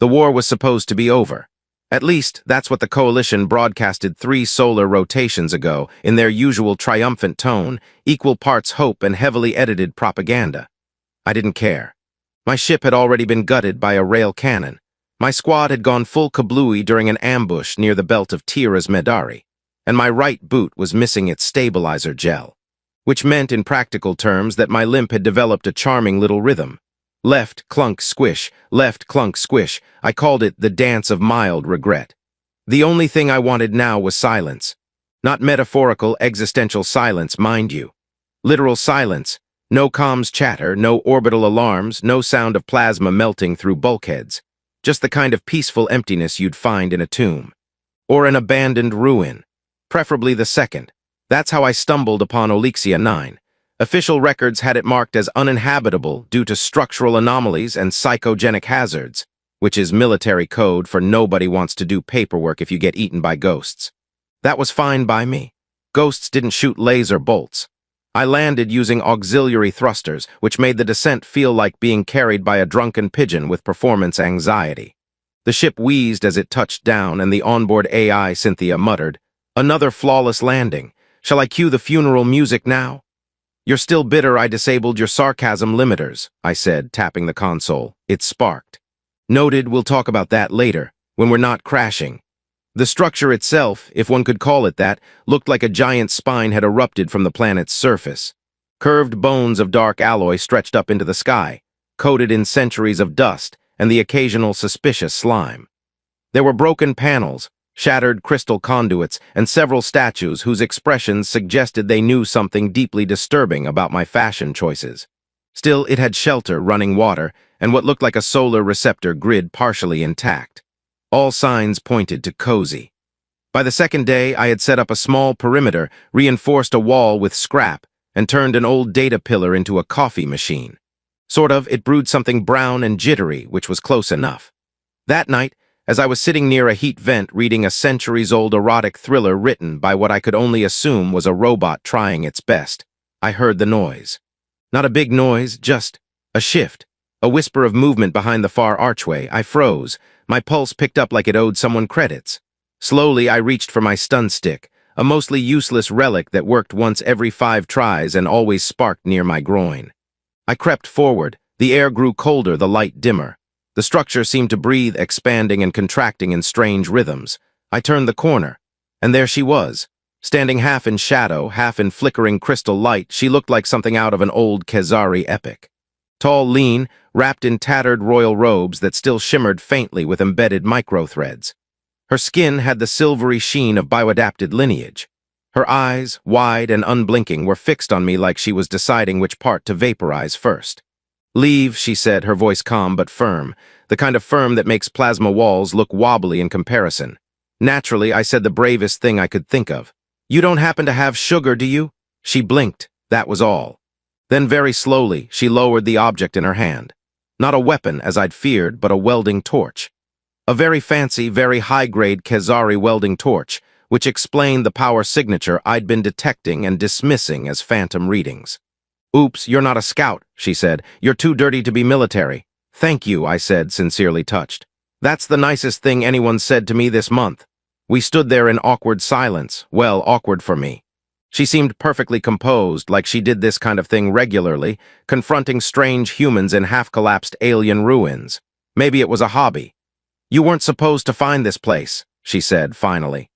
The war was supposed to be over. At least, that's what the Coalition broadcasted 3 solar rotations ago in their usual triumphant tone, equal parts hope and heavily edited propaganda. I didn't care. My ship had already been gutted by a rail cannon. My squad had gone full kablooey during an ambush near the belt of Tira's Medari, and my right boot was missing its stabilizer gel, which meant in practical terms that my limp had developed a charming little rhythm. Left, clunk, squish, left, clunk, squish. I called it the dance of mild regret. The only thing I wanted now was silence. Not metaphorical, existential silence, mind you. Literal silence. No comms chatter, no orbital alarms, no sound of plasma melting through bulkheads. Just the kind of peaceful emptiness you'd find in a tomb. Or an abandoned ruin. Preferably the second. That's how I stumbled upon Olixia 9. Official records had it marked as uninhabitable due to structural anomalies and psychogenic hazards, which is military code for nobody wants to do paperwork if you get eaten by ghosts. That was fine by me. Ghosts didn't shoot laser bolts. I landed using auxiliary thrusters, which made the descent feel like being carried by a drunken pigeon with performance anxiety. The ship wheezed as it touched down, and the onboard AI Cynthia muttered, "Another flawless landing. Shall I cue the funeral music now?" "You're still bitter I disabled your sarcasm limiters," I said, tapping the console. It sparked. "Noted, we'll talk about that later, when we're not crashing." The structure itself, if one could call it that, looked like a giant spine had erupted from the planet's surface. Curved bones of dark alloy stretched up into the sky, coated in centuries of dust and the occasional suspicious slime. There were broken panels, shattered crystal conduits, and several statues whose expressions suggested they knew something deeply disturbing about my fashion choices. Still, it had shelter, running water, and what looked like a solar receptor grid partially intact. All signs pointed to cozy. By the second day, I had set up a small perimeter, reinforced a wall with scrap, and turned an old data pillar into a coffee machine. It brewed something brown and jittery, which was close enough. That night, as I was sitting near a heat vent reading a centuries-old erotic thriller written by what I could only assume was a robot trying its best, I heard the noise. Not a big noise, just a shift, a whisper of movement behind the far archway. I froze. My pulse picked up like it owed someone credits. Slowly, I reached for my stun stick, a mostly useless relic that worked once every 5 tries and always sparked near my groin. I crept forward. The air grew colder, the light dimmer. The structure seemed to breathe, expanding and contracting in strange rhythms. I turned the corner, and there she was. Standing half in shadow, half in flickering crystal light, she looked like something out of an old Khazari epic. Tall, lean, wrapped in tattered royal robes that still shimmered faintly with embedded microthreads. Her skin had the silvery sheen of bioadapted lineage. Her eyes, wide and unblinking, were fixed on me like she was deciding which part to vaporize first. "Leave," she said, her voice calm but firm, the kind of firm that makes plasma walls look wobbly in comparison. Naturally, I said the bravest thing I could think of. "You don't happen to have sugar, do you?" She blinked, that was all. Then very slowly, she lowered the object in her hand. Not a weapon, as I'd feared, but a welding torch. A very fancy, very high-grade Khazari welding torch, which explained the power signature I'd been detecting and dismissing as phantom readings. "Oops, you're not a scout," she said. "You're too dirty to be military." "Thank you," I said, sincerely touched. "That's the nicest thing anyone said to me this month." We stood there in awkward silence, well, awkward for me. She seemed perfectly composed, like she did this kind of thing regularly, confronting strange humans in half-collapsed alien ruins. Maybe it was a hobby. "You weren't supposed to find this place," she said, finally.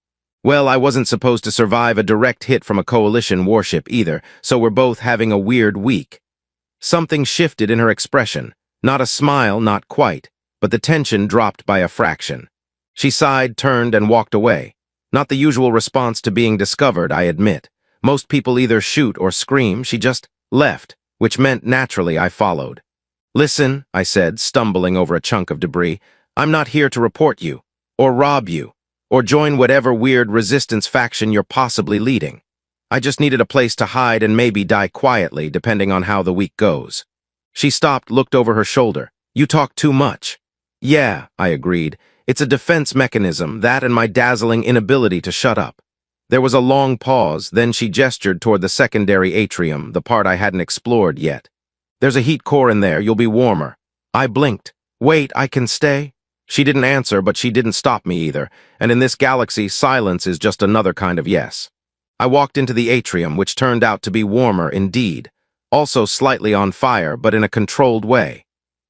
Well, I wasn't supposed to survive a direct hit from a Coalition warship either, so we're both having a weird week. Something shifted in her expression. Not a smile, not quite, but the tension dropped by a fraction. She sighed, turned, and walked away. Not the usual response to being discovered, I admit. Most people either shoot or scream. She just left, which meant naturally I followed. "Listen," I said, stumbling over a chunk of debris, "I'm not here to report you, or rob you, or join whatever weird resistance faction you're possibly leading. I just needed a place to hide and maybe die quietly, depending on how the week goes." She stopped, looked over her shoulder. "You talk too much." "Yeah," I agreed. "It's a defense mechanism, that and my dazzling inability to shut up." There was a long pause, then she gestured toward the secondary atrium, the part I hadn't explored yet. "There's a heat core in there, you'll be warmer." I blinked. "Wait, I can stay?" She didn't answer, but she didn't stop me either, and in this galaxy, silence is just another kind of yes. I walked into the atrium, which turned out to be warmer indeed, also slightly on fire, but in a controlled way.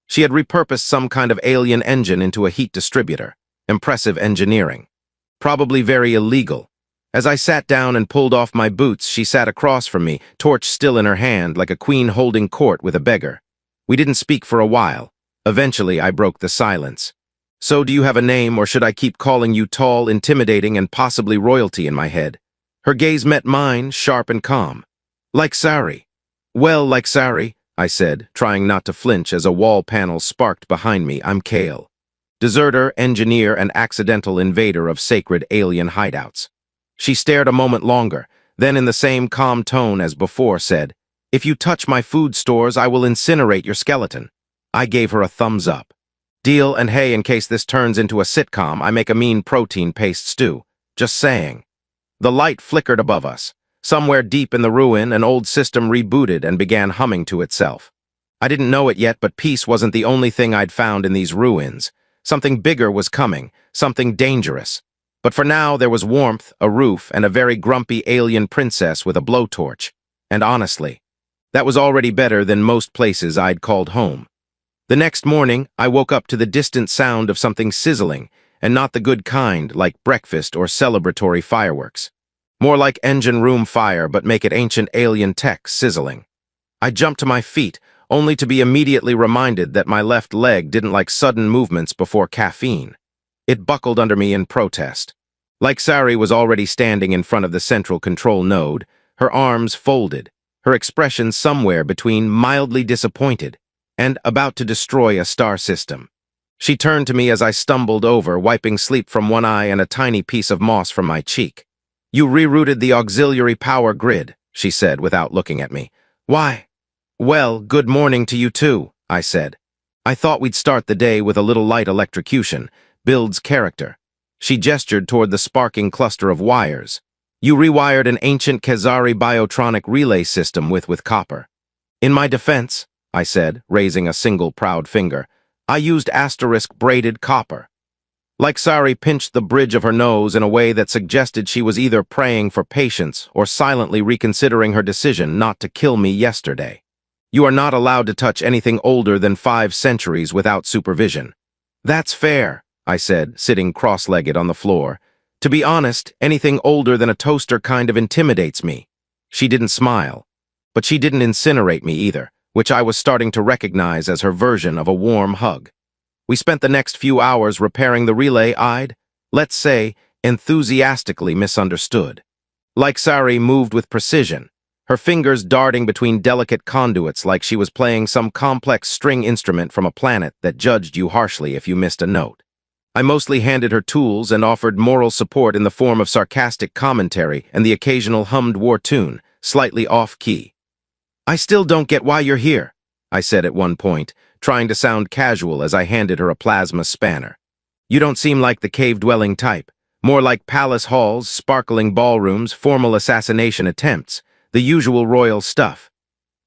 She had repurposed some kind of alien engine into a heat distributor. Impressive engineering. Probably very illegal. As I sat down and pulled off my boots, she sat across from me, torch still in her hand, like a queen holding court with a beggar. We didn't speak for a while. Eventually, I broke the silence. So, do you have a name, or should I keep calling you tall, intimidating, and possibly royalty in my head? Her gaze met mine, sharp and calm. Like Sari. Well, like Sari, I said, trying not to flinch as a wall panel sparked behind me. I'm Kale. Deserter, engineer, and accidental invader of sacred alien hideouts. She stared a moment longer, then in the same calm tone as before said, "If you touch my food stores, I will incinerate your skeleton." I gave her a thumbs up. Deal, and hey, in case this turns into a sitcom, I make a mean protein paste stew. Just saying. The light flickered above us. Somewhere deep in the ruin, an old system rebooted and began humming to itself. I didn't know it yet, but peace wasn't the only thing I'd found in these ruins. Something bigger was coming, something dangerous. But for now, there was warmth, a roof, and a very grumpy alien princess with a blowtorch. And honestly, that was already better than most places I'd called home. The next morning, I woke up to the distant sound of something sizzling, and not the good kind, like breakfast or celebratory fireworks. More like engine room fire, but make it ancient alien tech sizzling. I jumped to my feet, only to be immediately reminded that my left leg didn't like sudden movements before caffeine. It buckled under me in protest. Like Sari was already standing in front of the central control node, her arms folded, her expression somewhere between mildly disappointed and about to destroy a star system. She turned to me as I stumbled over, wiping sleep from one eye and a tiny piece of moss from my cheek. "You rerouted the auxiliary power grid," she said without looking at me. "Why?" "Well, good morning to you too," I said. "I thought we'd start the day with a little light electrocution, builds character." She gestured toward the sparking cluster of wires. "You rewired an ancient Khazari biotronic relay system with copper." "In my defense," I said, raising a single proud finger, "I used asterisk-braided copper." Like Sari pinched the bridge of her nose in a way that suggested she was either praying for patience or silently reconsidering her decision not to kill me yesterday. "You are not allowed to touch anything older than 5 centuries without supervision." "That's fair," I said, sitting cross-legged on the floor. "To be honest, anything older than a toaster kind of intimidates me." She didn't smile. But she didn't incinerate me either, which I was starting to recognize as her version of a warm hug. We spent the next few hours repairing the relay I'd, let's say, enthusiastically misunderstood. Like Sari moved with precision, her fingers darting between delicate conduits like she was playing some complex string instrument from a planet that judged you harshly if you missed a note. I mostly handed her tools and offered moral support in the form of sarcastic commentary and the occasional hummed war tune, slightly off-key. "I still don't get why you're here," I said at one point, trying to sound casual as I handed her a plasma spanner. "You don't seem like the cave-dwelling type. More like palace halls, sparkling ballrooms, formal assassination attempts, the usual royal stuff."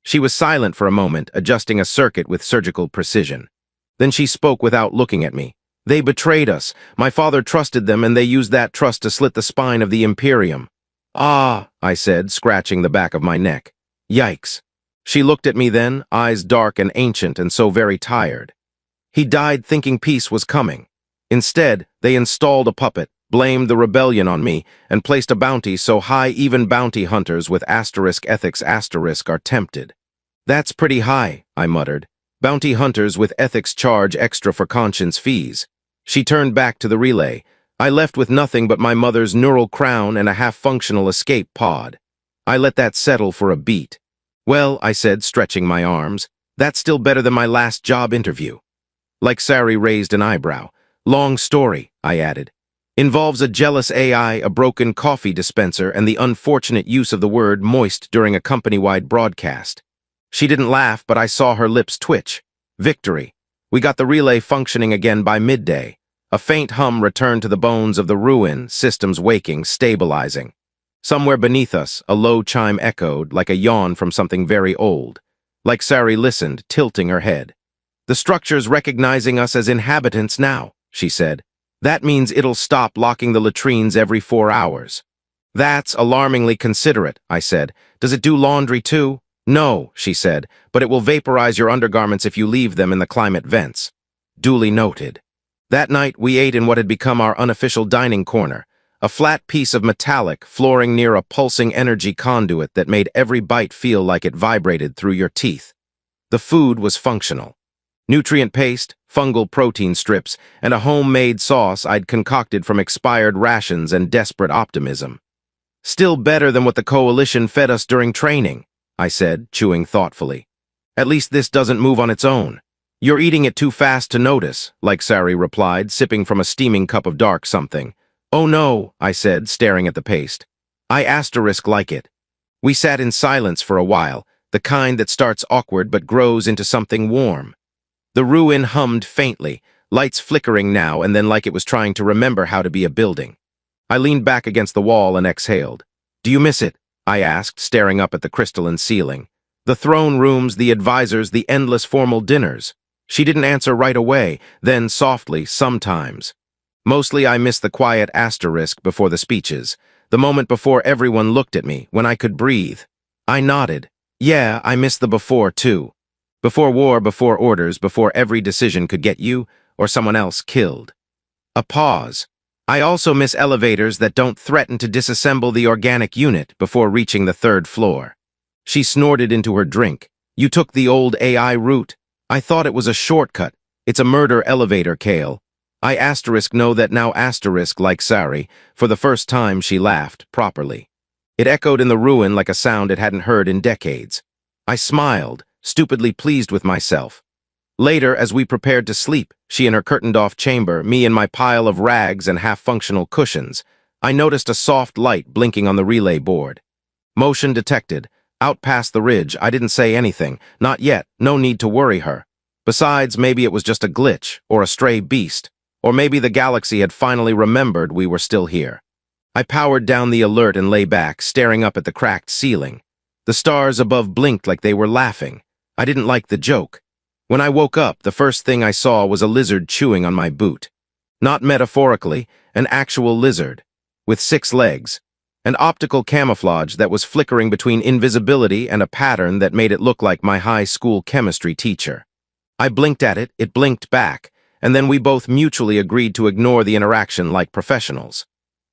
She was silent for a moment, adjusting a circuit with surgical precision. Then she spoke without looking at me. "They betrayed us. My father trusted them, and they used that trust to slit the spine of the Imperium." "Ah," I said, scratching the back of my neck. "Yikes." She looked at me then, eyes dark and ancient and so very tired. "He died thinking peace was coming. Instead, they installed a puppet, blamed the rebellion on me, and placed a bounty so high even bounty hunters with asterisk ethics asterisk are tempted." "That's pretty high," I muttered. "Bounty hunters with ethics charge extra for conscience fees." She turned back to the relay. I left with nothing but my mother's neural crown and a half-functional escape pod. I let that settle for a beat. "Well," I said, stretching my arms, "that's still better than my last job interview." Like Sari raised an eyebrow. "Long story," I added. "Involves a jealous AI, a broken coffee dispenser, and the unfortunate use of the word moist during a company-wide broadcast." She didn't laugh, but I saw her lips twitch. Victory. We got the relay functioning again by midday. A faint hum returned to the bones of the ruin, systems waking, stabilizing. Somewhere beneath us, a low chime echoed, like a yawn from something very old. Like Sari listened, tilting her head. "The structure's recognizing us as inhabitants now," she said. That means it'll stop locking the latrines every 4 hours. That's alarmingly considerate, I said. Does it do laundry too? No, she said, but it will vaporize your undergarments if you leave them in the climate vents. Duly noted. That night, we ate in what had become our unofficial dining corner, a flat piece of metallic flooring near a pulsing energy conduit that made every bite feel like it vibrated through your teeth. The food was functional. Nutrient paste, fungal protein strips, and a homemade sauce I'd concocted from expired rations and desperate optimism. Still better than what the coalition fed us during training, I said, chewing thoughtfully. At least this doesn't move on its own. You're eating it too fast to notice, like Sari replied, sipping from a steaming cup of dark something. Oh no, I said, staring at the paste. I like it. We sat in silence for a while, the kind that starts awkward but grows into something warm. The ruin hummed faintly, lights flickering now and then like it was trying to remember how to be a building. I leaned back against the wall and exhaled. Do you miss it? I asked, staring up at the crystalline ceiling. The throne rooms, the advisors, the endless formal dinners. She didn't answer right away, then softly, sometimes. Mostly I miss the quiet asterisk before the speeches, the moment before everyone looked at me, when I could breathe. I nodded. Yeah, I miss the before, too. Before war, before orders, before every decision could get you or someone else killed. A pause. I also miss elevators that don't threaten to disassemble the organic unit before reaching the 3rd floor. She snorted into her drink. You took the old AI route. I thought it was a shortcut. It's a murder elevator, Kale. I know that now like Sari. For the first time she laughed, properly. It echoed in the ruin like a sound it hadn't heard in decades. I smiled, stupidly pleased with myself. Later, as we prepared to sleep, she in her curtained-off chamber, me in my pile of rags and half-functional cushions, I noticed a soft light blinking on the relay board. Motion detected. Out past the ridge, I didn't say anything. Not yet, no need to worry her. Besides, maybe it was just a glitch, or a stray beast. Or maybe the galaxy had finally remembered we were still here. I powered down the alert and lay back, staring up at the cracked ceiling. The stars above blinked like they were laughing. I didn't like the joke. When I woke up, the first thing I saw was a lizard chewing on my boot. Not metaphorically, an actual lizard, with 6 legs, an optical camouflage that was flickering between invisibility and a pattern that made it look like my high school chemistry teacher. I blinked at it, it blinked back, and then we both mutually agreed to ignore the interaction like professionals.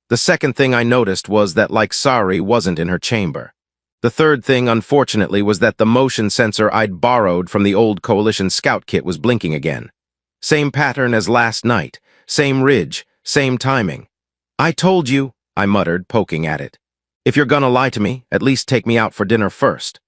The second thing I noticed was that like Sari wasn't in her chamber. The third thing, unfortunately, was that the motion sensor I'd borrowed from the old Coalition scout kit was blinking again. Same pattern as last night, same ridge, same timing. I told you, I muttered, poking at it. If you're gonna lie to me, at least take me out for dinner first.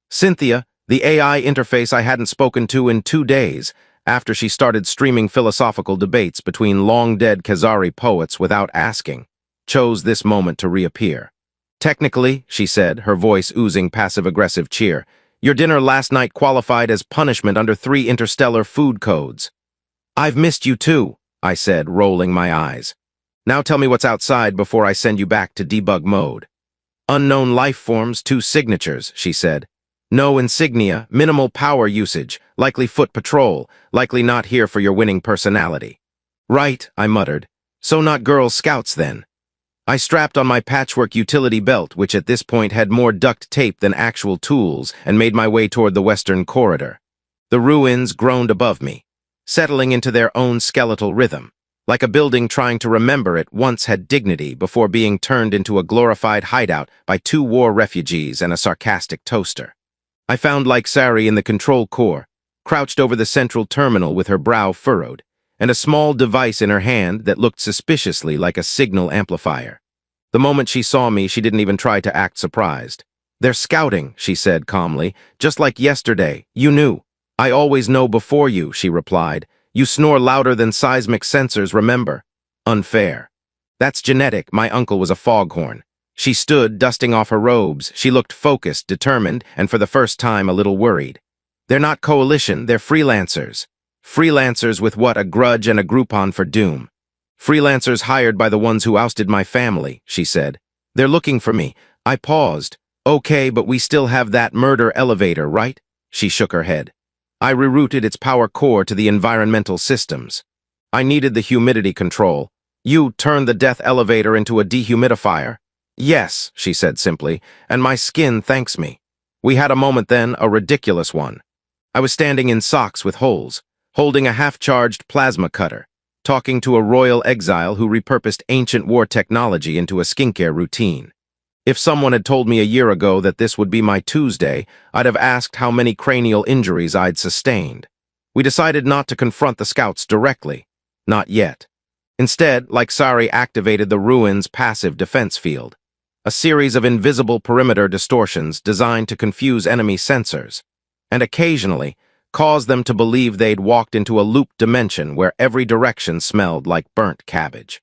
Cynthia, the AI interface I hadn't spoken to in 2 days, after she started streaming philosophical debates between long-dead Khazari poets without asking, chose this moment to reappear. Technically, she said, her voice oozing passive-aggressive cheer, your dinner last night qualified as punishment under 3 interstellar food codes. I've missed you too, I said, rolling my eyes. Now tell me what's outside before I send you back to debug mode. Unknown life forms, 2 signatures, she said. No insignia, minimal power usage, likely foot patrol, likely not here for your winning personality. Right, I muttered. So not Girl Scouts then. I strapped on my patchwork utility belt, which at this point had more duct tape than actual tools, and made my way toward the western corridor. The ruins groaned above me, settling into their own skeletal rhythm, like a building trying to remember it once had dignity before being turned into a glorified hideout by 2 war refugees and a sarcastic toaster. I found like Sari in the control core, crouched over the central terminal with her brow furrowed, and a small device in her hand that looked suspiciously like a signal amplifier. The moment she saw me, she didn't even try to act surprised. They're scouting, she said calmly, just like yesterday. You knew. I always know before you, she replied. You snore louder than seismic sensors, remember? Unfair. That's genetic. My uncle was a foghorn. She stood, dusting off her robes. She looked focused, determined, and for the first time a little worried. They're not coalition, they're freelancers. Freelancers with what, a grudge and a Groupon for doom. Freelancers hired by the ones who ousted my family, she said. They're looking for me. I paused. Okay, but we still have that murder elevator, right? She shook her head. I rerouted its power core to the environmental systems. I needed the humidity control. You turned the death elevator into a dehumidifier. Yes, she said simply, and my skin thanks me. We had a moment then, a ridiculous one. I was standing in socks with holes, holding a half-charged plasma cutter, talking to a royal exile who repurposed ancient war technology into a skincare routine. If someone had told me a year ago that this would be my Tuesday, I'd have asked how many cranial injuries I'd sustained. We decided not to confront the scouts directly. Not yet. Instead, Sari activated the ruins' passive defense field, a series of invisible perimeter distortions designed to confuse enemy sensors, and occasionally cause them to believe they'd walked into a looped dimension where every direction smelled like burnt cabbage.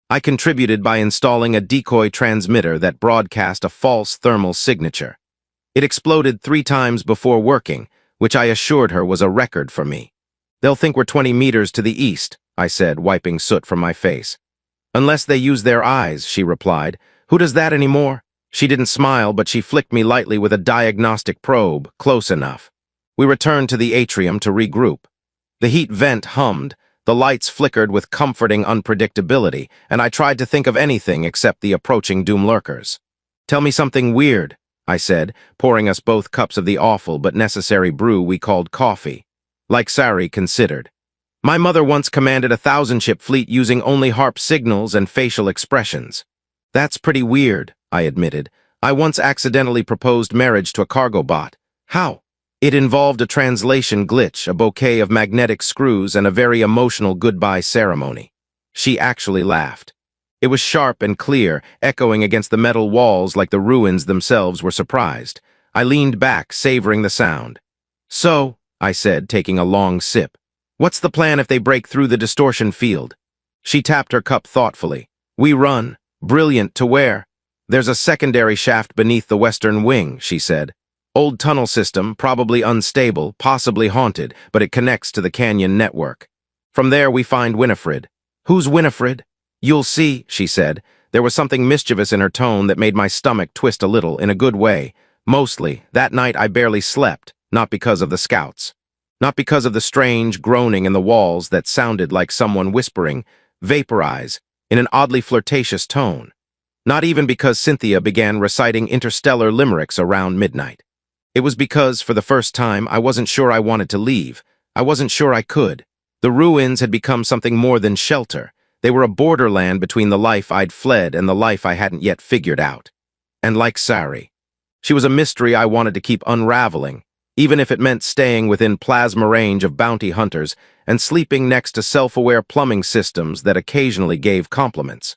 I contributed by installing a decoy transmitter that broadcast a false thermal signature. It exploded 3 times before working, which I assured her was a record for me. They'll think we're 20 meters to the east, I said, wiping soot from my face. Unless they use their eyes, she replied. Who does that anymore? She didn't smile, but she flicked me lightly with a diagnostic probe, close enough. We returned to the atrium to regroup. The heat vent hummed, the lights flickered with comforting unpredictability, and I tried to think of anything except the approaching doomlurkers. Tell me something weird, I said, pouring us both cups of the awful but necessary brew we called coffee. Sari considered. My mother once commanded a 1,000-ship fleet using only harp signals and facial expressions. That's pretty weird, I admitted. I once accidentally proposed marriage to a cargo bot. How? It involved a translation glitch, a bouquet of magnetic screws, and a very emotional goodbye ceremony. She actually laughed. It was sharp and clear, echoing against the metal walls like the ruins themselves were surprised. I leaned back, savoring the sound. So, I said, taking a long sip, what's the plan if they break through the distortion field? She tapped her cup thoughtfully. We run. Brilliant to where? There's a secondary shaft beneath the western wing, she said. Old tunnel system, probably unstable, possibly haunted, but it connects to the canyon network. From there we find Winifred. Who's Winifred? You'll see, she said. There was something mischievous in her tone that made my stomach twist a little, in a good way. Mostly, that night I barely slept, not because of the scouts. Not because of the strange groaning in the walls that sounded like someone whispering, vaporize, in an oddly flirtatious tone. Not even because Cynthia began reciting interstellar limericks around midnight. It was because, for the first time, I wasn't sure I wanted to leave. I wasn't sure I could. The ruins had become something more than shelter. They were a borderland between the life I'd fled and the life I hadn't yet figured out. And like Sari, she was a mystery I wanted to keep unraveling, even if it meant staying within plasma range of bounty hunters and sleeping next to self-aware plumbing systems that occasionally gave compliments.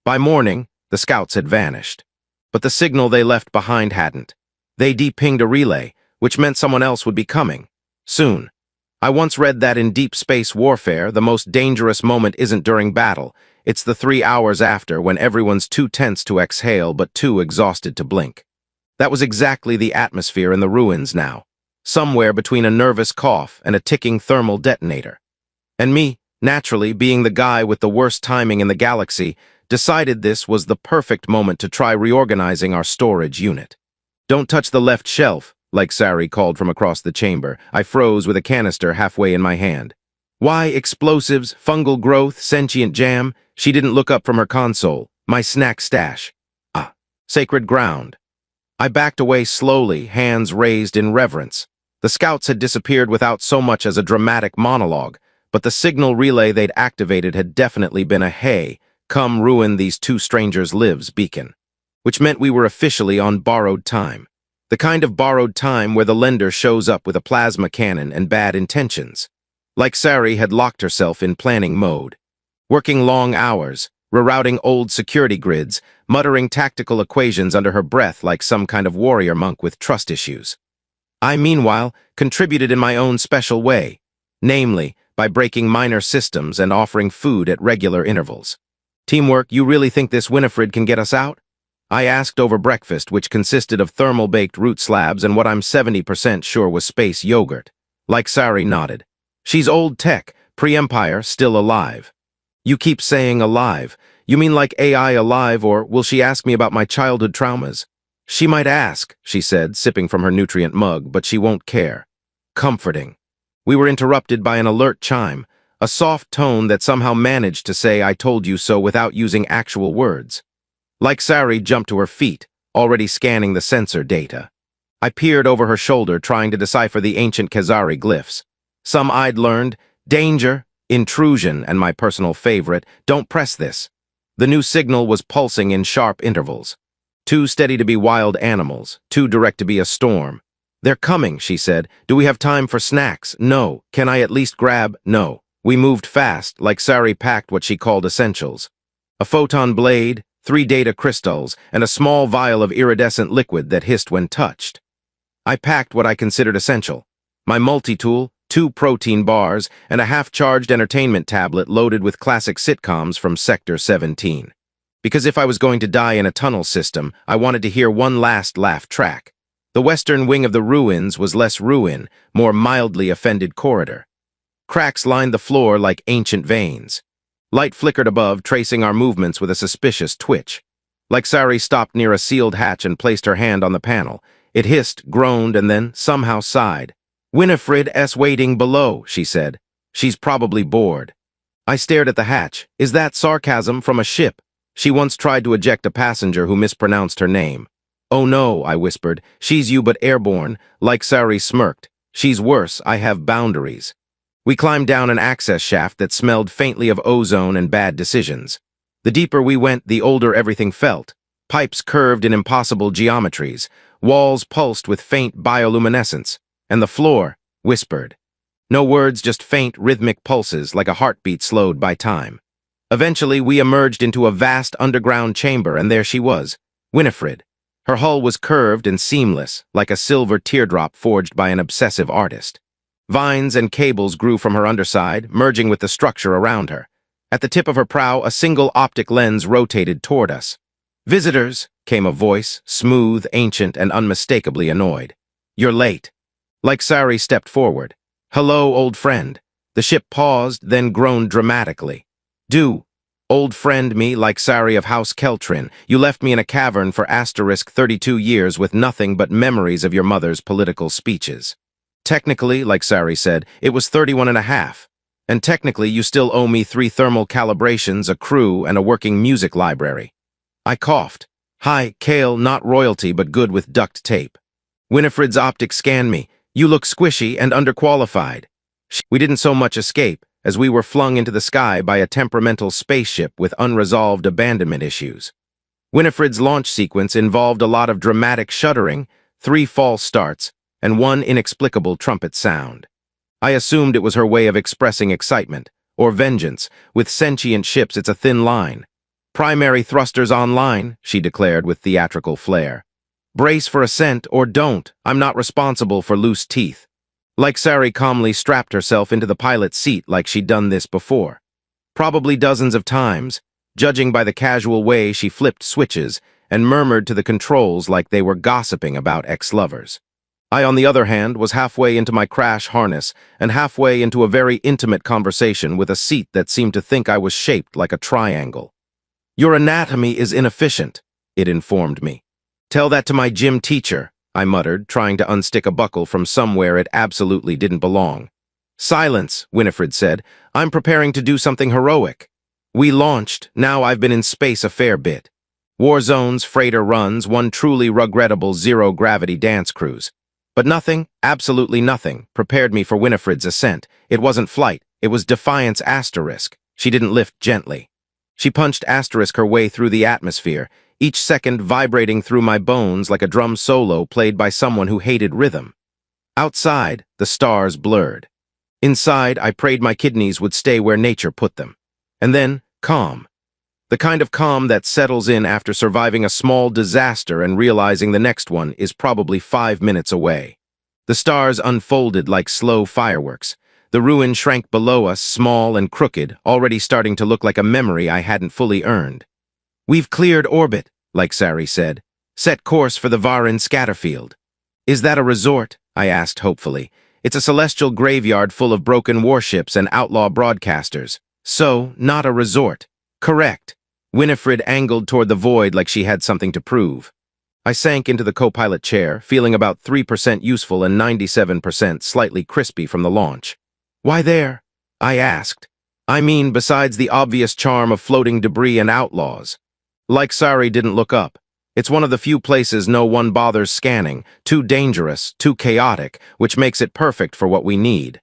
By morning, the scouts had vanished. But the signal they left behind hadn't. They de-pinged a relay, which meant someone else would be coming. Soon. I once read that in deep space warfare, the most dangerous moment isn't during battle. It's the 3 hours after, when everyone's too tense to exhale but too exhausted to blink. That was exactly the atmosphere in the ruins now. Somewhere between a nervous cough and a ticking thermal detonator. And me, naturally, being the guy with the worst timing in the galaxy, decided this was the perfect moment to try reorganizing our storage unit. Don't touch the left shelf, Sari called from across the chamber. I froze with a canister halfway in my hand. Why explosives, fungal growth, sentient jam? She didn't look up from her console. My snack stash. Ah, sacred ground. I backed away slowly, hands raised in reverence. The scouts had disappeared without so much as a dramatic monologue, but the signal relay they'd activated had definitely been a "Hey, come ruin these 2 strangers' lives" beacon. Which meant we were officially on borrowed time. The kind of borrowed time where the lender shows up with a plasma cannon and bad intentions. Sari had locked herself in planning mode. Working long hours, rerouting old security grids, muttering tactical equations under her breath like some kind of warrior monk with trust issues. I, meanwhile, contributed in my own special way, namely, by breaking minor systems and offering food at regular intervals. Teamwork, you really think this Winifred can get us out? I asked over breakfast, which consisted of thermal-baked root slabs and what I'm 70% sure was space yogurt. Sari nodded. She's old tech, pre-Empire, still alive. You keep saying alive. You mean like AI alive, or will she ask me about my childhood traumas? She might ask, she said, sipping from her nutrient mug, but she won't care. Comforting. We were interrupted by an alert chime, a soft tone that somehow managed to say "I told you so" without using actual words. Like Sari jumped to her feet, already scanning the sensor data. I peered over her shoulder, trying to decipher the ancient Khazari glyphs. Some I'd learned: danger, intrusion, and my personal favorite, don't press this. The new signal was pulsing in sharp intervals. Too steady to be wild animals, too direct to be a storm. "They're coming," she said. "Do we have time for snacks?" "No." "Can I at least grab?" "No." We moved fast, like Sari packed what she called essentials. A photon blade, 3 data crystals, and a small vial of iridescent liquid that hissed when touched. I packed what I considered essential: my multi-tool, 2 protein bars, and a half-charged entertainment tablet loaded with classic sitcoms from Sector 17. Because if I was going to die in a tunnel system, I wanted to hear one last laugh track. The western wing of the ruins was less ruin, more mildly offended corridor. Cracks lined the floor like ancient veins. Light flickered above, tracing our movements with a suspicious twitch. Like Sari stopped near a sealed hatch and placed her hand on the panel. It hissed, groaned, and then somehow sighed. "Winifred's waiting below," she said. "She's probably bored." I stared at the hatch. Is that sarcasm from a ship? She once tried to eject a passenger who mispronounced her name. "Oh no," I whispered. "She's you but airborne." Like Sari smirked. "She's worse. I have boundaries." We climbed down an access shaft that smelled faintly of ozone and bad decisions. The deeper we went, the older everything felt. Pipes curved in impossible geometries, walls pulsed with faint bioluminescence, and the floor whispered. No words, just faint, rhythmic pulses like a heartbeat slowed by time. Eventually, we emerged into a vast underground chamber, and there she was, Winifred. Her hull was curved and seamless, like a silver teardrop forged by an obsessive artist. Vines and cables grew from her underside, merging with the structure around her. At the tip of her prow, a single optic lens rotated toward us. "Visitors," came a voice, smooth, ancient, and unmistakably annoyed. "You're late." Like Sari stepped forward. "Hello, old friend." The ship paused, then groaned dramatically. "Do. Old friend me, like Sari of House Keltrin. You left me in a cavern for *32 years with nothing but memories of your mother's political speeches. Technically, like Sari said, it was 31 and a half. And technically, you still owe me 3 thermal calibrations, a crew, and a working music library." I coughed. "Hi, Kale, not royalty, but good with duct tape." Winifred's optics scanned me. "You look squishy and underqualified." We didn't so much escape, as we were flung into the sky by a temperamental spaceship with unresolved abandonment issues. Winifred's launch sequence involved a lot of dramatic shuddering, 3 false starts, and 1 inexplicable trumpet sound. I assumed it was her way of expressing excitement, or vengeance. With sentient ships, it's a thin line. "Primary thrusters online," she declared with theatrical flair. "Brace for ascent or don't. I'm not responsible for loose teeth." Like Sari calmly strapped herself into the pilot's seat like she'd done this before. Probably dozens of times, judging by the casual way she flipped switches and murmured to the controls like they were gossiping about ex-lovers. I, on the other hand, was halfway into my crash harness and halfway into a very intimate conversation with a seat that seemed to think I was shaped like a triangle. "Your anatomy is inefficient," it informed me. "Tell that to my gym teacher," I muttered, trying to unstick a buckle from somewhere it absolutely didn't belong. "Silence," Winifred said. "I'm preparing to do something heroic. We launched, now I've been in space a fair bit. War zones, freighter runs, one truly regrettable zero-gravity dance cruise. But nothing, absolutely nothing, prepared me for Winifred's ascent. It wasn't flight, it was defiance asterisk. She didn't lift gently. She punched asterisk her way through the atmosphere, each second vibrating through my bones like a drum solo played by someone who hated rhythm. Outside, the stars blurred. Inside, I prayed my kidneys would stay where nature put them. And then, calm. The kind of calm that settles in after surviving a small disaster and realizing the next one is probably 5 minutes away. The stars unfolded like slow fireworks. The ruin shrank below us, small and crooked, already starting to look like a memory I hadn't fully earned. "We've cleared orbit," like Sari said. "Set course for the Varin scatterfield." "Is that a resort?" I asked hopefully. "It's a celestial graveyard full of broken warships and outlaw broadcasters. So, not a resort." "Correct." Winifred angled toward the void like she had something to prove. I sank into the co-pilot chair, feeling about 3% useful and 97% slightly crispy from the launch. "Why there?" I asked. I mean, besides the obvious charm of floating debris and outlaws. Like Sari didn't look up. It's one of the few places no one bothers scanning, too dangerous, too chaotic, which makes it perfect for what we need.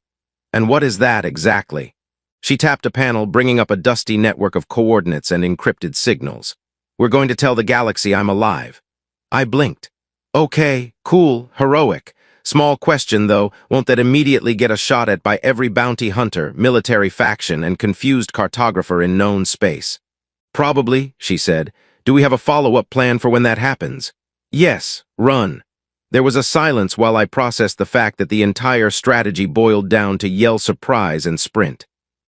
And what is that exactly? She tapped a panel, bringing up a dusty network of coordinates and encrypted signals. We're going to tell the galaxy I'm alive. I blinked. Okay, cool, heroic. Small question, though, won't that immediately get a shot at by every bounty hunter, military faction, and confused cartographer in known space? Probably, she said. Do we have a follow-up plan for when that happens? Yes, run. There was a silence while I processed the fact that the entire strategy boiled down to yell surprise and sprint.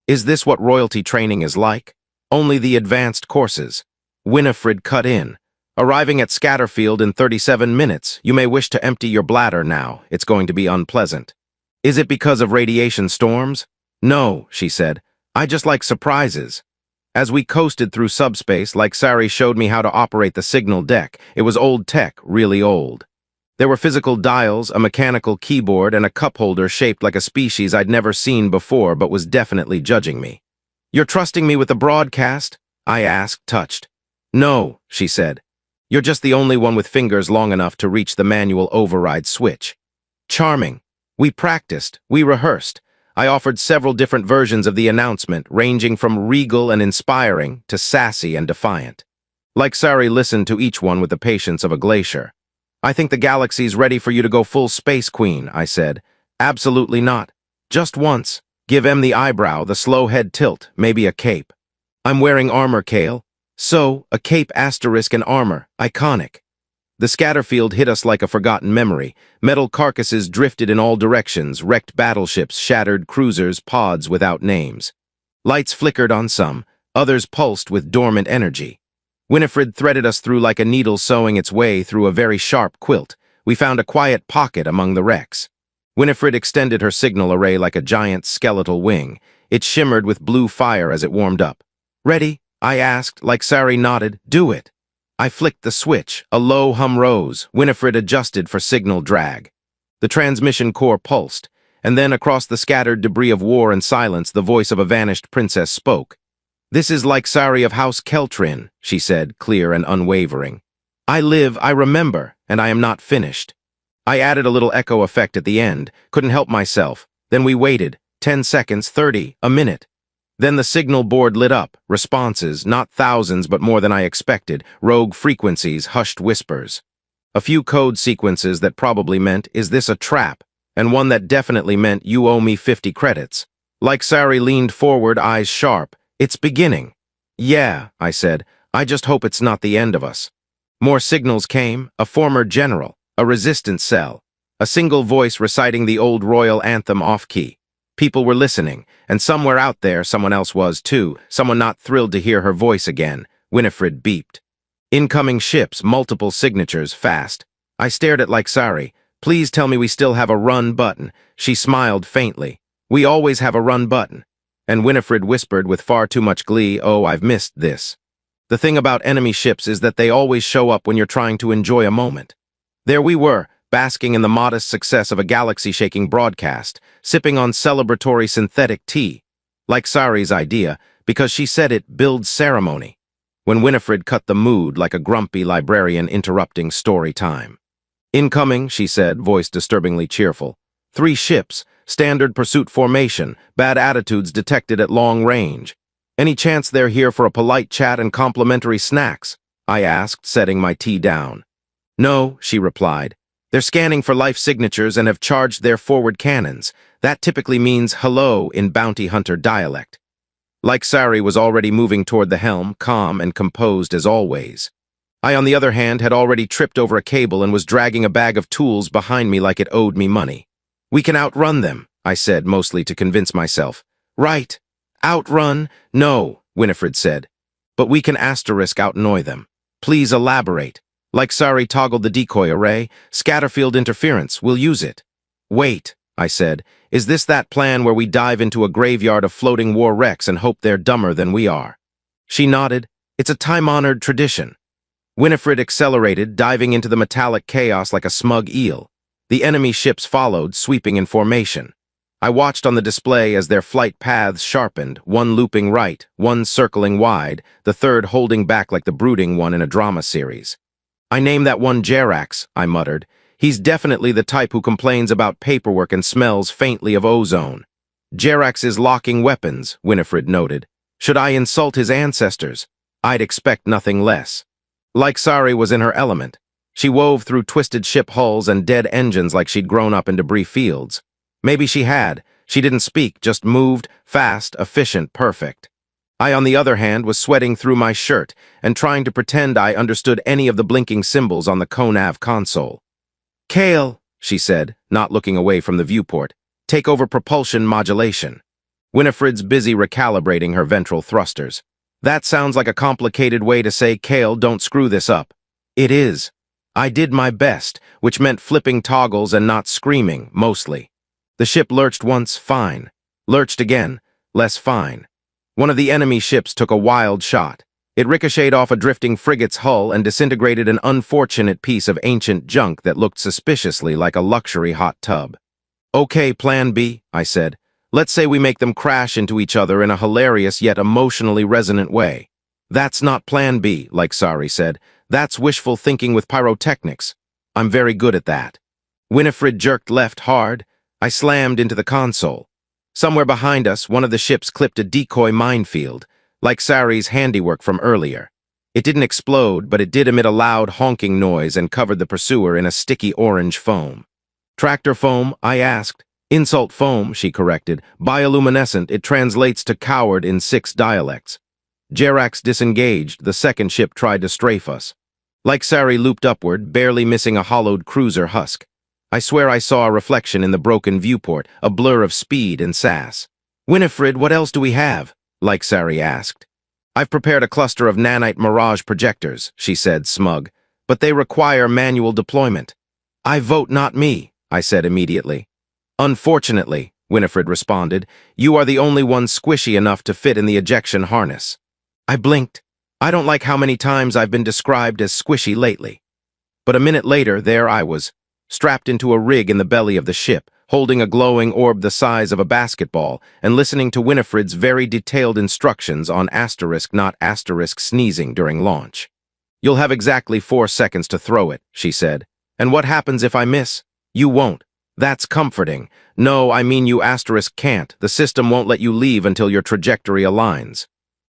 Is this what royalty training is like? Only the advanced courses. Winifred cut in. Arriving at Scatterfield in 37 minutes, you may wish to empty your bladder now. It's going to be unpleasant. Is it because of radiation storms? No, she said. I just like surprises. As we coasted through subspace, like Sari showed me how to operate the signal deck. It was old tech, really old. There were physical dials, a mechanical keyboard, and a cup holder shaped like a species I'd never seen before but was definitely judging me. You're trusting me with the broadcast? I asked, touched. No, she said. You're just the only one with fingers long enough to reach the manual override switch. Charming. We practiced, we rehearsed. I offered several different versions of the announcement, ranging from regal and inspiring to sassy and defiant. Like Sari listened to each one with the patience of a glacier. I think the galaxy's ready for you to go full space queen, I said. Absolutely not. Just once. Give M the eyebrow, the slow head tilt, maybe a cape. I'm wearing armor, Kale. So, a cape asterisk and armor, iconic. The Scatterfield hit us like a forgotten memory. Metal carcasses drifted in all directions, wrecked battleships, shattered cruisers, pods without names. Lights flickered on some, others pulsed with dormant energy. Winifred threaded us through like a needle sewing its way through a very sharp quilt. We found a quiet pocket among the wrecks. Winifred extended her signal array like a giant skeletal wing. It shimmered with blue fire as it warmed up. Ready? I asked, like Sari nodded. Do it. I flicked the switch. A low hum rose. Winifred adjusted for signal drag. The transmission core pulsed, and then across the scattered debris of war and silence, the voice of a vanished princess spoke. This is like Sari of House Keltrin, she said, clear and unwavering. I live, I remember, and I am not finished. I added a little echo effect at the end, couldn't help myself. Then we waited. 10 seconds, 30, a minute. Then the signal board lit up, responses, not thousands but more than I expected, rogue frequencies, hushed whispers. A few code sequences that probably meant, is this a trap? And one that definitely meant, you owe me 50 credits. Like Sari leaned forward, eyes sharp. It's beginning. Yeah, I said, I just hope it's not the end of us. More signals came, a former general, a resistance cell, a single voice reciting the old royal anthem off-key. People were listening, and somewhere out there someone else was too, someone not thrilled to hear her voice again. Winifred beeped. Incoming ships, multiple signatures, fast. I stared at like Sari. Please tell me we still have a run button. She smiled faintly. We always have a run button. And Winifred whispered with far too much glee, oh, I've missed this. The thing about enemy ships is that they always show up when you're trying to enjoy a moment. There we were, basking in the modest success of a galaxy-shaking broadcast, sipping on celebratory synthetic tea. Like Sari's idea, because she said it builds ceremony. When Winifred cut the mood like a grumpy librarian interrupting story time. Incoming, she said, voice disturbingly cheerful. 3 ships, standard pursuit formation, bad attitudes detected at long range. Any chance they're here for a polite chat and complimentary snacks? I asked, setting my tea down. No, she replied. They're scanning for life signatures and have charged their forward cannons. That typically means hello in bounty hunter dialect. Like Sari was already moving toward the helm, calm and composed as always. I, on the other hand, had already tripped over a cable and was dragging a bag of tools behind me like it owed me money. We can outrun them, I said, mostly to convince myself. Right. Outrun? No, Winifred said. But we can asterisk outannoy them. Please elaborate. Like Sari toggled the decoy array, Scatterfield interference, we'll use it. Wait, I said, is this that plan where we dive into a graveyard of floating war wrecks and hope they're dumber than we are? She nodded. It's a time-honored tradition. Winifred accelerated, diving into the metallic chaos like a smug eel. The enemy ships followed, sweeping in formation. I watched on the display as their flight paths sharpened, one looping right, one circling wide, the third holding back like the brooding one in a drama series. "I named that one Jerax," I muttered. "He's definitely the type who complains about paperwork and smells faintly of ozone." "Jerax is locking weapons," Winifred noted. "Should I insult his ancestors? I'd expect nothing less." Like Sari was in her element. She wove through twisted ship hulls and dead engines like she'd grown up in debris fields. Maybe she had. She didn't speak, just moved, fast, efficient, perfect. I, on the other hand, was sweating through my shirt and trying to pretend I understood any of the blinking symbols on the CONAV console. "Kale," she said, not looking away from the viewport, "take over propulsion modulation." Winifred's busy recalibrating her ventral thrusters. "That sounds like a complicated way to say, Kale, don't screw this up." "It is." I did my best, which meant flipping toggles and not screaming, mostly. The ship lurched once, fine. Lurched again, less fine. One of the enemy ships took a wild shot. It ricocheted off a drifting frigate's hull and disintegrated an unfortunate piece of ancient junk that looked suspiciously like a luxury hot tub. "Okay, Plan B," I said. "Let's say we make them crash into each other in a hilarious yet emotionally resonant way." "That's not Plan B," like Sari said. "That's wishful thinking with pyrotechnics. I'm very good at that." Winifred jerked left hard. I slammed into the console. Somewhere behind us, one of the ships clipped a decoy minefield, like Sari's handiwork from earlier. It didn't explode, but it did emit a loud honking noise and covered the pursuer in a sticky orange foam. "Tractor foam?" I asked. "Insult foam," she corrected. "Bioluminescent, it translates to coward in 6 dialects." Jerax disengaged, the second ship tried to strafe us. Like Sari looped upward, barely missing a hollowed cruiser husk. I swear I saw a reflection in the broken viewport, a blur of speed and sass. "Winifred, what else do we have?" Like Sari asked. "I've prepared a cluster of nanite mirage projectors," she said, smug, "but they require manual deployment." "I vote not me," I said immediately. "Unfortunately," Winifred responded, "you are the only one squishy enough to fit in the ejection harness." I blinked. I don't like how many times I've been described as squishy lately. But a minute later, there I was, strapped into a rig in the belly of the ship, holding a glowing orb the size of a basketball, and listening to Winifred's very detailed instructions on not sneezing during launch. "You'll have exactly 4 seconds to throw it," she said. "And what happens if I miss?" "You won't." "That's comforting." "No, I mean you can't. The system won't let you leave until your trajectory aligns."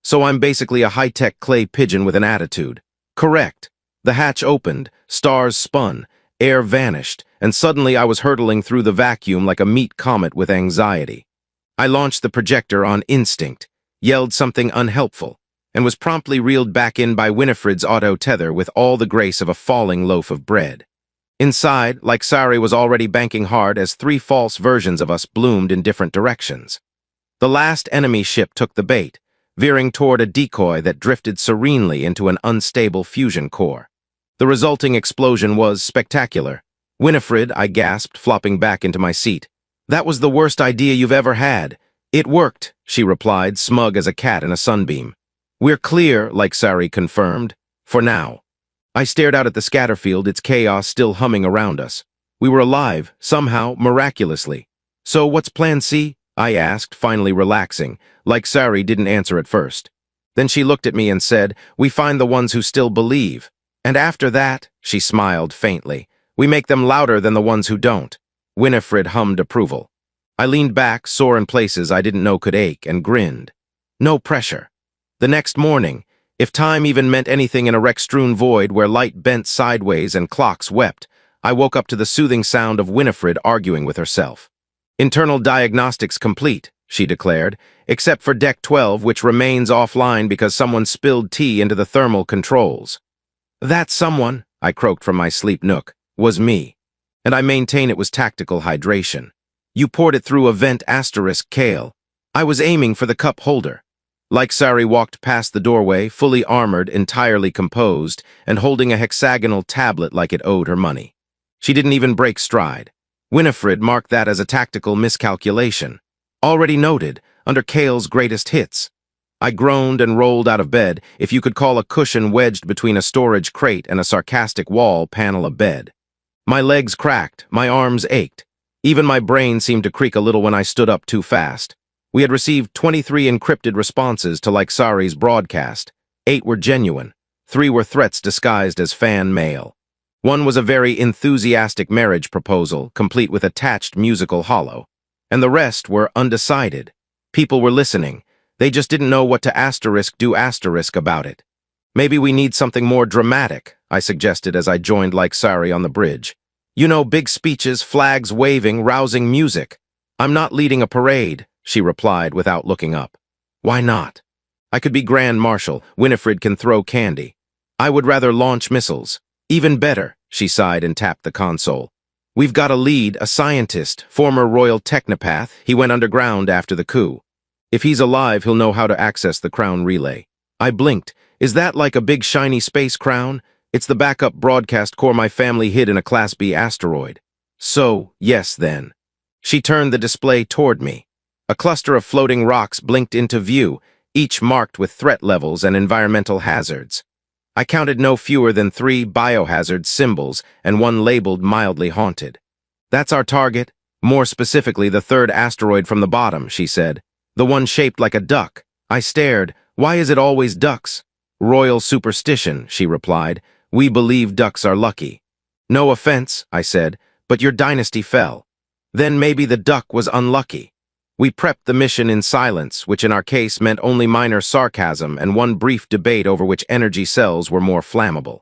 "So I'm basically a high-tech clay pigeon with an attitude." "Correct." The hatch opened, stars spun, air vanished, and suddenly I was hurtling through the vacuum like a meat comet with anxiety. I launched the projector on instinct, yelled something unhelpful, and was promptly reeled back in by Winifred's auto-tether with all the grace of a falling loaf of bread. Inside, like Sari was already banking hard as 3 false versions of us bloomed in different directions. The last enemy ship took the bait, veering toward a decoy that drifted serenely into an unstable fusion core. The resulting explosion was spectacular. "Winifred," I gasped, flopping back into my seat. "That was the worst idea you've ever had." "It worked," she replied, smug as a cat in a sunbeam. "We're clear," like Sari confirmed. "For now." I stared out at the scatterfield, its chaos still humming around us. We were alive, somehow, miraculously. "So what's Plan C?" I asked, finally relaxing, like Sari didn't answer at first. Then she looked at me and said, "We find the ones who still believe. And after that," she smiled faintly, "we make them louder than the ones who don't." Winifred hummed approval. I leaned back, sore in places I didn't know could ache, and grinned. No pressure. The next morning, if time even meant anything in a wreck-strewn void where light bent sideways and clocks wept, I woke up to the soothing sound of Winifred arguing with herself. "Internal diagnostics complete," she declared, "except for Deck 12, which remains offline because someone spilled tea into the thermal controls." "That someone," I croaked from my sleep nook, "was me. And I maintain it was tactical hydration. You poured it through a vent Kale. I was aiming for the cup holder." Like Sari walked past the doorway, fully armored, entirely composed, and holding a hexagonal tablet like it owed her money. She didn't even break stride. Winifred marked that as a tactical miscalculation. Already noted, under Kale's greatest hits. I groaned and rolled out of bed, if you could call a cushion wedged between a storage crate and a sarcastic wall panel a bed. My legs cracked, my arms ached. Even my brain seemed to creak a little when I stood up too fast. We had received 23 encrypted responses to Sari's broadcast. 8 were genuine. 3 were threats disguised as fan mail. One was a very enthusiastic marriage proposal, complete with attached musical hollow. And the rest were undecided. People were listening. They just didn't know what to do about it. Maybe we need something more dramatic, I suggested as I joined Sari on the bridge. You know, big speeches, flags waving, rousing music. I'm not leading a parade, she replied without looking up. Why not? I could be Grand Marshal. Winifred can throw candy. I would rather launch missiles. Even better, she sighed and tapped the console. We've got a lead, a scientist, former royal technopath. He went underground after the coup. If he's alive, he'll know how to access the crown relay. I blinked. Is that like a big shiny space crown? It's the backup broadcast core my family hid in a Class B asteroid. So, yes then. She turned the display toward me. A cluster of floating rocks blinked into view, each marked with threat levels and environmental hazards. I counted no fewer than 3 biohazard symbols and 1 labeled mildly haunted. That's our target, more specifically the 3rd asteroid from the bottom, she said. The one shaped like a duck. I stared. Why is it always ducks? Royal superstition, she replied. We believe ducks are lucky. No offense, I said, but your dynasty fell. Then maybe the duck was unlucky. We prepped the mission in silence, which in our case meant only minor sarcasm and 1 brief debate over which energy cells were more flammable.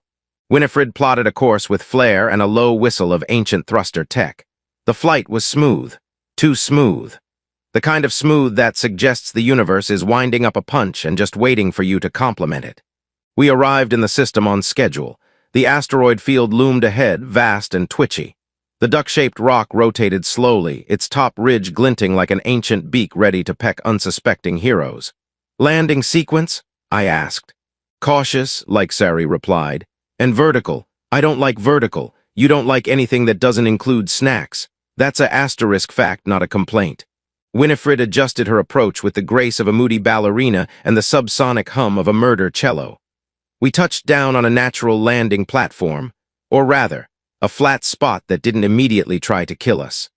Winifred plotted a course with flair and a low whistle of ancient thruster tech. The flight was smooth. Too smooth. The kind of smooth that suggests the universe is winding up a punch and just waiting for you to compliment it. We arrived in the system on schedule. The asteroid field loomed ahead, vast and twitchy. The duck-shaped rock rotated slowly, its top ridge glinting like an ancient beak ready to peck unsuspecting heroes. Landing sequence? I asked. Cautious, Sari replied. And vertical. I don't like vertical. You don't like anything that doesn't include snacks. That's a asterisk fact, not a complaint. Winifred adjusted her approach with the grace of a moody ballerina and the subsonic hum of a murder cello. We touched down on a natural landing platform, or rather, a flat spot that didn't immediately try to kill us.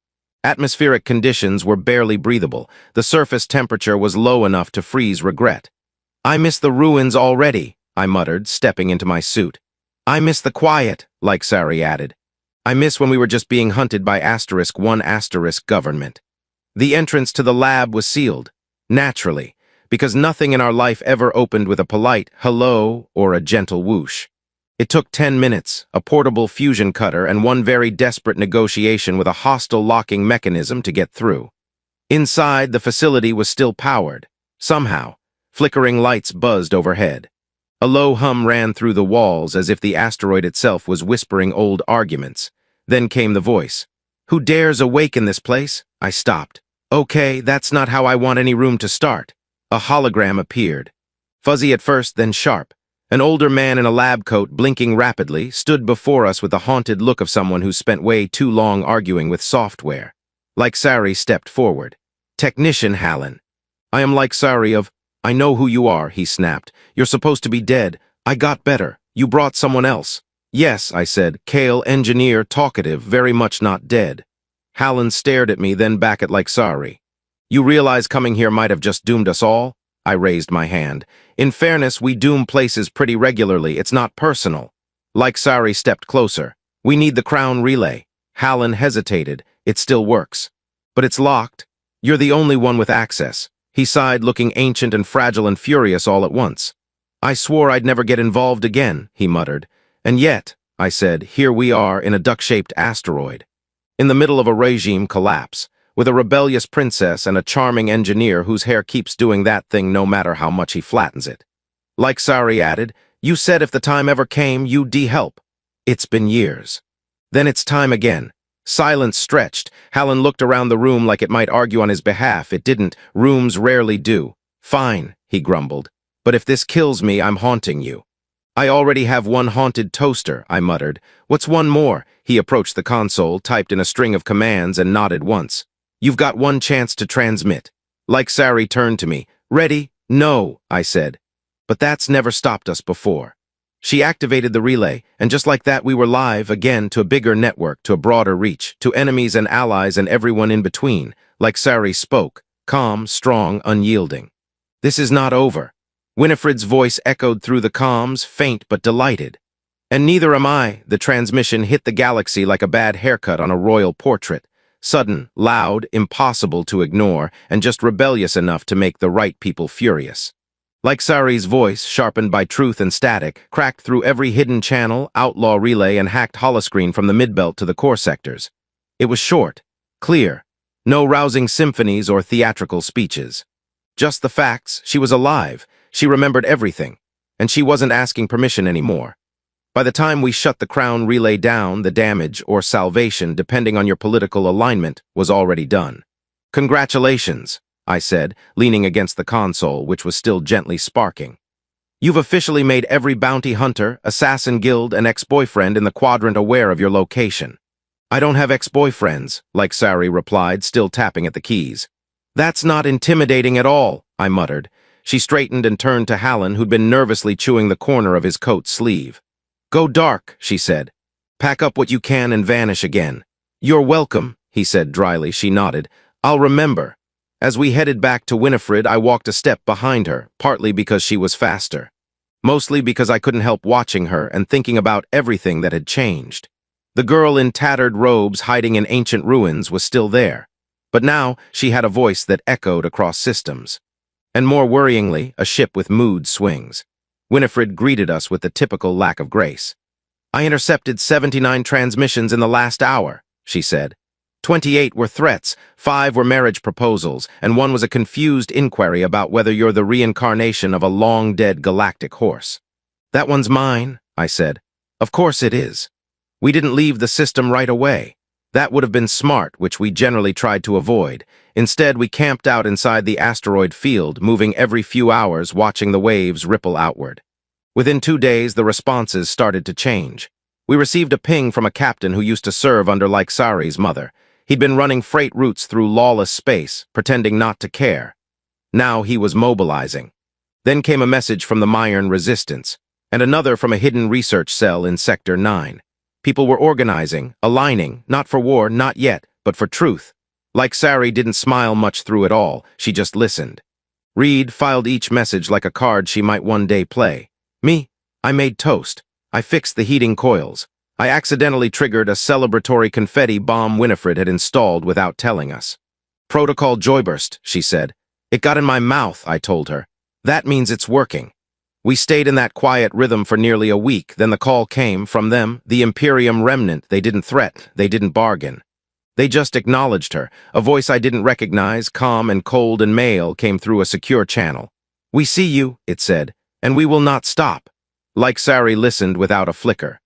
Atmospheric conditions were barely breathable. The surface temperature was low enough to freeze regret. I miss the ruins already, I muttered, stepping into my suit. I miss the quiet, Sari added. I miss when we were just being hunted by *1 government. The entrance to the lab was sealed, naturally, because nothing in our life ever opened with a polite hello or a gentle whoosh. It took 10 minutes, a portable fusion cutter, and 1 very desperate negotiation with a hostile locking mechanism to get through. Inside, the facility was still powered. Somehow, flickering lights buzzed overhead. A low hum ran through the walls as if the asteroid itself was whispering old arguments. Then came the voice. Who dares awaken this place? I stopped. Okay, that's not how I want any room to start. A hologram appeared. Fuzzy at first, then sharp. An older man in a lab coat, blinking rapidly, stood before us with the haunted look of someone who spent way too long arguing with software. Sari stepped forward. Technician Hallen. I am Sari of, I know who you are, he snapped. You're supposed to be dead. I got better. You brought someone else. Yes, I said, Kale, engineer, talkative, very much not dead. Hallen stared at me, then back at Sari. You realize coming here might have just doomed us all? I raised my hand. In fairness, we doom places pretty regularly. It's not personal. Sari stepped closer. We need the crown relay. Hallen hesitated. It still works. But it's locked. You're the only one with access. He sighed, looking ancient and fragile and furious all at once. I swore I'd never get involved again, he muttered. And yet, I said, here we are in a duck-shaped asteroid. In the middle of a regime collapse, with a rebellious princess and a charming engineer whose hair keeps doing that thing no matter how much he flattens it. Sari added, you said if the time ever came, you'd help. It's been years. Then it's time again. Silence stretched. Hallen looked around the room like it might argue on his behalf. It didn't. Rooms rarely do. Fine, he grumbled. But if this kills me, I'm haunting you. I already have 1 haunted toaster, I muttered. What's 1 more? He approached the console, typed in a string of commands, and nodded once. You've got 1 chance to transmit. Sari turned to me. Ready? No, I said. But that's never stopped us before. She activated the relay, and just like that we were live again to a bigger network, to a broader reach, to enemies and allies and everyone in between, like Sari spoke, calm, strong, unyielding. This is not over. Winifred's voice echoed through the comms, faint but delighted. And neither am I. The transmission hit the galaxy like a bad haircut on a royal portrait. Sudden, loud, impossible to ignore, and just rebellious enough to make the right people furious. Like Sari's voice, sharpened by truth and static, cracked through every hidden channel, outlaw relay, and hacked holoscreen from the midbelt to the core sectors. It was short, clear, no rousing symphonies or theatrical speeches. Just the facts. She was alive, she remembered everything, and she wasn't asking permission anymore. By the time we shut the crown relay down, the damage, or salvation, depending on your political alignment, was already done. Congratulations, I said, leaning against the console, which was still gently sparking. You've officially made every bounty hunter, assassin guild, and ex-boyfriend in the quadrant aware of your location. I don't have ex-boyfriends, like Sari replied, still tapping at the keys. That's not intimidating at all, I muttered. She straightened and turned to Hallen, who'd been nervously chewing the corner of his coat sleeve. Go dark, she said. Pack up what you can and vanish again. You're welcome, he said dryly. She nodded. I'll remember. As we headed back to Winifred, I walked a step behind her, partly because she was faster. Mostly because I couldn't help watching her and thinking about everything that had changed. The girl in tattered robes hiding in ancient ruins was still there. But now she had a voice that echoed across systems. And more worryingly, a ship with mood swings. Winifred greeted us with the typical lack of grace. I intercepted 79 transmissions in the last hour, she said. 28 were threats, 5 were marriage proposals, and 1 was a confused inquiry about whether you're the reincarnation of a long-dead galactic horse. That one's mine, I said. Of course it is. We didn't leave the system right away. That would have been smart, which we generally tried to avoid. Instead, we camped out inside the asteroid field, moving every few hours, watching the waves ripple outward. Within 2 days, the responses started to change. We received a ping from a captain who used to serve under Sari's mother. He'd been running freight routes through lawless space, pretending not to care. Now he was mobilizing. Then came a message from the Myron Resistance, and another from a hidden research cell in Sector 9. People were organizing, aligning, not for war, not yet, but for truth. Sari didn't smile much through it all, she just listened. Reed filed each message like a card she might one day play. Me? I made toast. I fixed the heating coils. I accidentally triggered a celebratory confetti bomb Winifred had installed without telling us. Protocol Joyburst, she said. It got in my mouth, I told her. That means it's working. We stayed in that quiet rhythm for nearly a week, then the call came from them, the Imperium remnant. They didn't threaten, they didn't bargain. They just acknowledged her. A voice I didn't recognize, calm and cold and male, came through a secure channel. We see you, it said, and we will not stop. Sari listened without a flicker.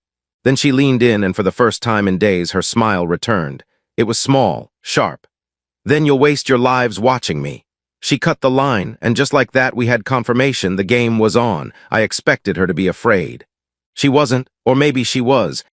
Then she leaned in, and for the first time in days, her smile returned. It was small, sharp. Then you'll waste your lives watching me. She cut the line, and just like that we had confirmation the game was on. I expected her to be afraid. She wasn't, or maybe she was.